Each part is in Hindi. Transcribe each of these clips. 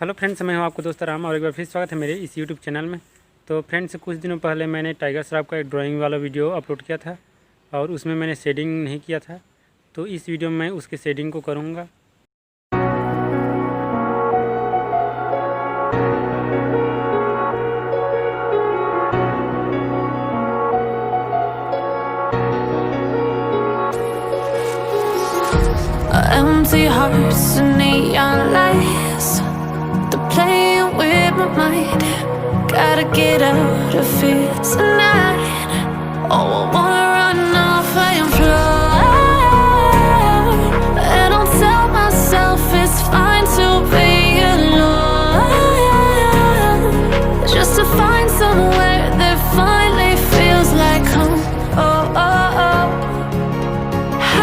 हेलो फ्रेंड्स, मैं हूं आपको दोस्त राम और एक बार फिर स्वागत है मेरे इस यूट्यूब चैनल में। तो फ्रेंड्स, कुछ दिनों पहले मैंने टाइगर श्रॉफ का एक ड्राइंग वाला वीडियो अपलोड किया था और उसमें मैंने शेडिंग नहीं किया था। तो इस वीडियो में मैं उसके शेडिंग को करूँगा। Empty hearts and neon lights, they're playing with my mind. Gotta get out of here tonight. Oh, I wanna run off and fly, and I'll tell myself it's fine to be alone, just to find somewhere that finally feels like home. Oh, oh, oh.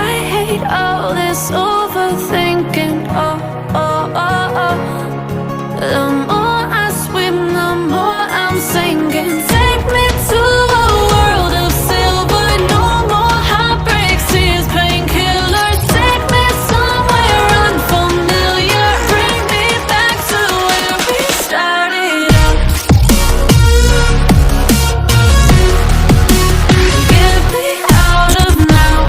I hate all this overthinking. Oh, oh, oh, oh. The more I swim, the more I'm sinking. Take me to a world of silver. No more heartbreaks, tears, painkillers. Take me somewhere unfamiliar. Bring me back to where we started out. Get me out of now.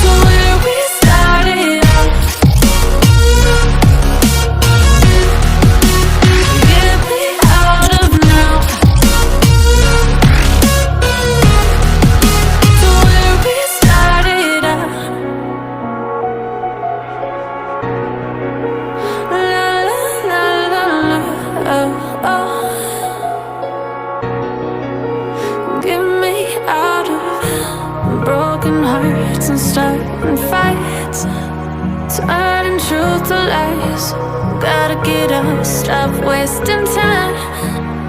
To where we started out. Get me out of now. To where we started out. La la la la la. Oh, oh. Get me out of broken hearts and starting fights, turning truth to lies. Gotta get up, stop wasting time.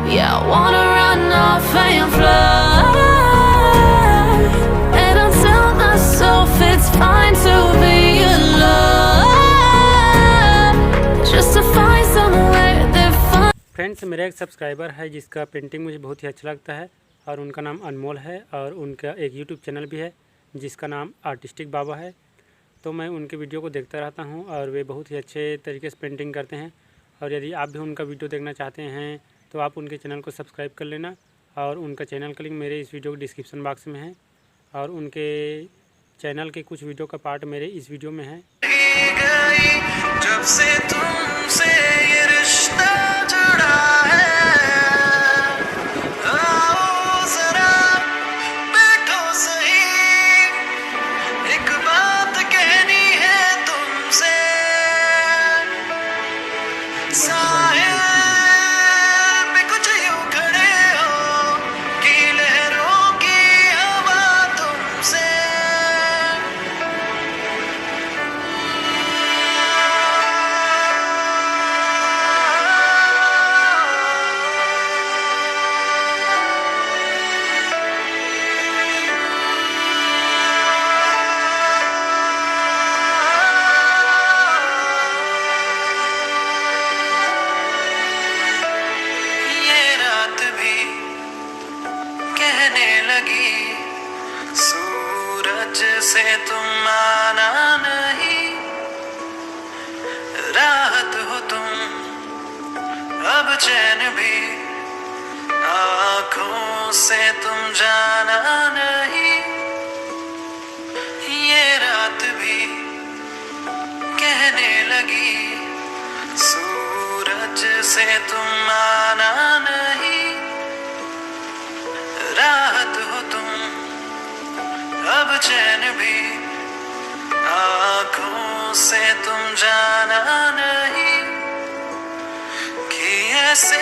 Yeah, I wanna run off and fly, and I'll tell myself it's fine to be alone, just to find somewhere that finds. Friends, मेरा एक सब्सक्राइबर है जिसका पेंटिंग मुझे बहुत ही अच्छा लगता है और उनका नाम अनमोल है और उनका एक यूट्यूब चैनल भी है जिसका नाम आर्टिस्टिक बाबा है। तो मैं उनके वीडियो को देखता रहता हूं और वे बहुत ही अच्छे तरीके से पेंटिंग करते हैं। और यदि आप भी उनका वीडियो देखना चाहते हैं तो आप उनके चैनल को सब्सक्राइब कर लेना और उनका चैनल का लिंक मेरे इस वीडियो के डिस्क्रिप्शन बॉक्स में है और उनके चैनल के कुछ वीडियो का पार्ट मेरे इस वीडियो में है। जब से तुमसे ये रिश्ता जुड़ा है, आओ जरा बैठो सही, एक बात कहनी है तुमसे। साहिल पे कुछ यूं खड़े हो कि लहरों की हवा तुमसे। ये रात भी कहने लगी, सूरज से तुम आना नहीं, राहत हो तुम अब चैन भी, आँखों से तुम जाना नहीं। ये रात भी कहने लगी, सूरज से तुम आना नहीं, राहत हो तुम अब चैन भी, आँखों से तुम जाना नहीं। कि ऐसे